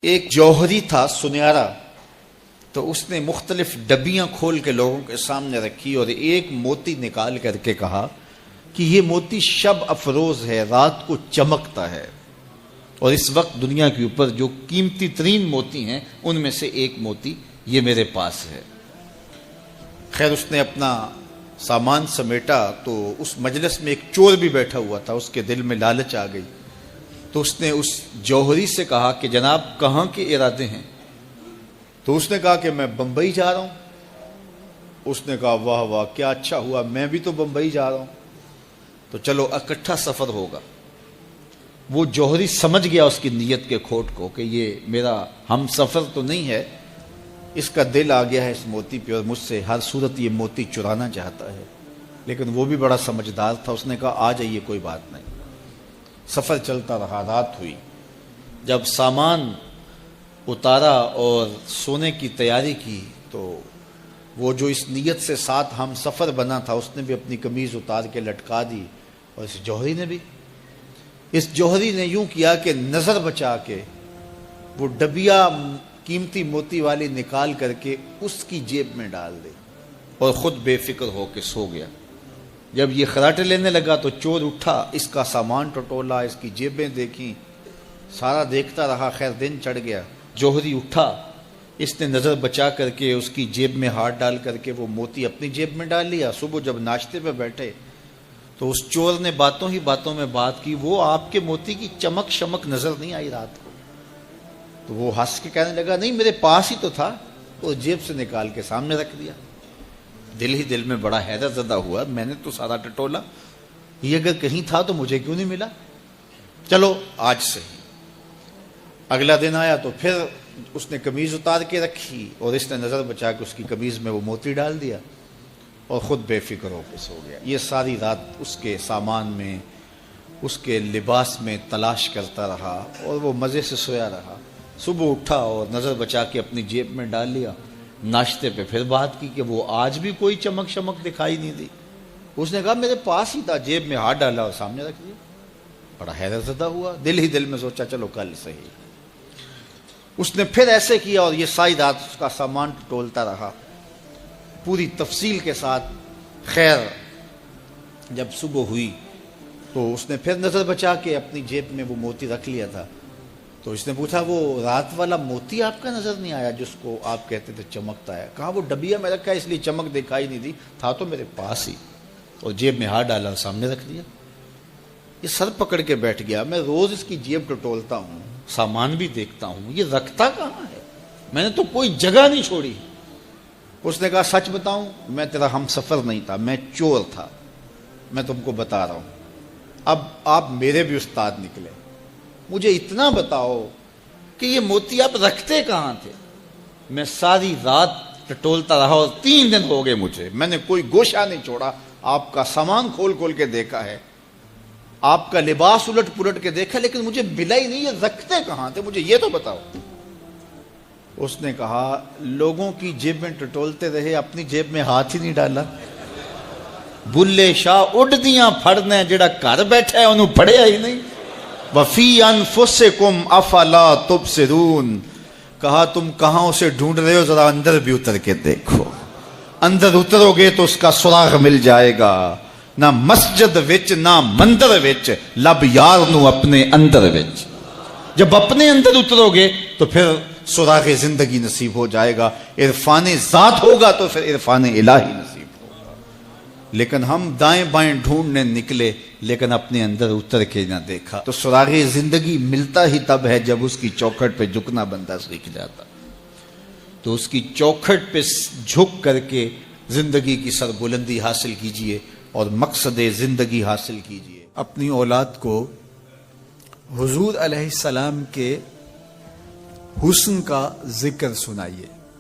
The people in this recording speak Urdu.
ایک جوہری تھا سنہرا، تو اس نے مختلف ڈبیاں کھول کے لوگوں کے سامنے رکھی اور ایک موتی نکال کر کے کہا کہ یہ موتی شب افروز ہے، رات کو چمکتا ہے، اور اس وقت دنیا کے اوپر جو قیمتی ترین موتی ہیں ان میں سے ایک موتی یہ میرے پاس ہے۔ خیر اس نے اپنا سامان سمیٹا تو اس مجلس میں ایک چور بھی بیٹھا ہوا تھا، اس کے دل میں لالچ آ گئی، تو اس نے اس جوہری سے کہا کہ جناب کہاں کے ارادے ہیں؟ تو اس نے کہا کہ میں بمبئی جا رہا ہوں۔ اس نے کہا واہ واہ کیا اچھا ہوا، میں بھی تو بمبئی جا رہا ہوں، تو چلو اکٹھا سفر ہوگا۔ وہ جوہری سمجھ گیا اس کی نیت کے کھوٹ کو کہ یہ میرا ہم سفر تو نہیں ہے، اس کا دل آ گیا ہے اس موتی پہ اور مجھ سے ہر صورت یہ موتی چرانا چاہتا ہے۔ لیکن وہ بھی بڑا سمجھدار تھا، اس نے کہا آ جائیے کوئی بات نہیں۔ سفر چلتا رہا، رات ہوئی، جب سامان اتارا اور سونے کی تیاری کی تو وہ جو اس نیت سے ساتھ ہم سفر بنا تھا اس نے بھی اپنی قمیض اتار کے لٹکا دی، اور اس جوہری نے بھی۔ اس جوہری نے یوں کیا کہ نظر بچا کے وہ ڈبیا قیمتی موتی والی نکال کر کے اس کی جیب میں ڈال دی اور خود بے فکر ہو کے سو گیا۔ جب یہ خراٹے لینے لگا تو چور اٹھا، اس کا سامان ٹٹولا، اس کی جیبیں دیکھیں، سارا دیکھتا رہا۔ خیر دن چڑھ گیا، جوہری اٹھا، اس نے نظر بچا کر کے اس کی جیب میں ہاتھ ڈال کر کے وہ موتی اپنی جیب میں ڈال لیا۔ صبح جب ناشتے پہ بیٹھے تو اس چور نے باتوں ہی باتوں میں بات کی، وہ آپ کے موتی کی چمک شمک نظر نہیں آئی رات کو؟ تو وہ ہنس کے کہنے لگا نہیں میرے پاس ہی تو تھا، وہ جیب سے نکال کے سامنے رکھ دیا۔ دل ہی دل میں بڑا حیرت زدہ ہوا، میں نے تو سارا ٹٹولا، یہ اگر کہیں تھا تو مجھے کیوں نہیں ملا؟ چلو آج سے ہی۔ اگلا دن آیا تو پھر اس نے قمیض اتار کے رکھی اور اس نے نظر بچا کے اس کی قمیض میں وہ موتی ڈال دیا اور خود بے فکر ہو کے سو گیا۔ یہ ساری رات اس کے سامان میں، اس کے لباس میں تلاش کرتا رہا اور وہ مزے سے سویا رہا۔ صبح اٹھا اور نظر بچا کے اپنی جیب میں ڈال لیا۔ ناشتے پہ پھر بات کی کہ وہ آج بھی کوئی چمک شمک دکھائی نہیں دی۔ اس نے کہا میرے پاس ہی تھا، جیب میں ہاتھ ڈالا اور سامنے رکھ دیا۔ بڑا حیرت زدہ ہوا، دل ہی دل میں سوچا چلو کل صحیح۔ اس نے پھر ایسے کیا اور یہ ساری رات اس کا سامان ٹولتا رہا پوری تفصیل کے ساتھ۔ خیر جب صبح ہوئی تو اس نے پھر نظر بچا کے اپنی جیب میں وہ موتی رکھ لیا تھا۔ تو اس نے پوچھا وہ رات والا موتی آپ کا نظر نہیں آیا جس کو آپ کہتے تھے چمکتا ہے؟ کہا وہ ڈبیا میں رکھا ہے اس لیے چمک دکھائی نہیں دی، تھا تو میرے پاس ہی، اور جیب میں ہاتھ ڈالا اور سامنے رکھ دیا۔ یہ سر پکڑ کے بیٹھ گیا، میں روز اس کی جیب ٹٹولتا ہوں، سامان بھی دیکھتا ہوں، یہ رکھتا کہاں ہے؟ میں نے تو کوئی جگہ نہیں چھوڑی۔ اس نے کہا سچ بتاؤں میں تیرا ہم سفر نہیں تھا، میں چور تھا، میں تم کو بتا رہا ہوں۔ اب آپ میرے بھی استاد نکلے، مجھے اتنا بتاؤ کہ یہ موتی آپ رکھتے کہاں تھے؟ میں ساری رات ٹٹولتا رہا اور 3 دن ہو گئے مجھے، میں نے کوئی گوشہ نہیں چھوڑا، آپ کا سامان کھول کھول کے دیکھا ہے، آپ کا لباس الٹ پلٹ کے دیکھا، لیکن مجھے ملا ہی نہیں، یہ رکھتے کہاں تھے؟ مجھے یہ تو بتاؤ۔ اس نے کہا لوگوں کی جیب میں ٹٹولتے رہے، اپنی جیب میں ہاتھ ہی نہیں ڈالا۔ بلے شاہ اڈدیاں پھڑنے جڑا گھر بیٹھا ہے انہوں پڑھیا ہی نہیں۔ وَفِي أَنفُسِكُمْ أَفَلَا تُبْصِرُونَ، کہا تم کہاں اسے ڈھونڈ رہے ہو، ذرا اندر بھی اتر کے دیکھو، اندر اترو گے تو اس کا سراغ مل جائے گا۔ نہ مسجد وچ نہ مندر وچ، لب یار نو اپنے اندر وچ۔ جب اپنے اندر اترو گے تو پھر سراغ زندگی نصیب ہو جائے گا، عرفان ذات ہوگا تو پھر عرفان الہی نصیب ہوگا۔ لیکن ہم دائیں بائیں ڈھونڈنے نکلے لیکن اپنے اندر اتر کے نہ دیکھا، تو سراغ زندگی ملتا ہی تب ہے جب اس کی چوکھٹ پہ جھکنا بندہ سیکھ جاتا۔ تو اس کی چوکھٹ پہ جھک کر کے زندگی کی سربلندی حاصل کیجئے اور مقصد زندگی حاصل کیجئے۔ اپنی اولاد کو حضور علیہ السلام کے حسن کا ذکر سنائیے۔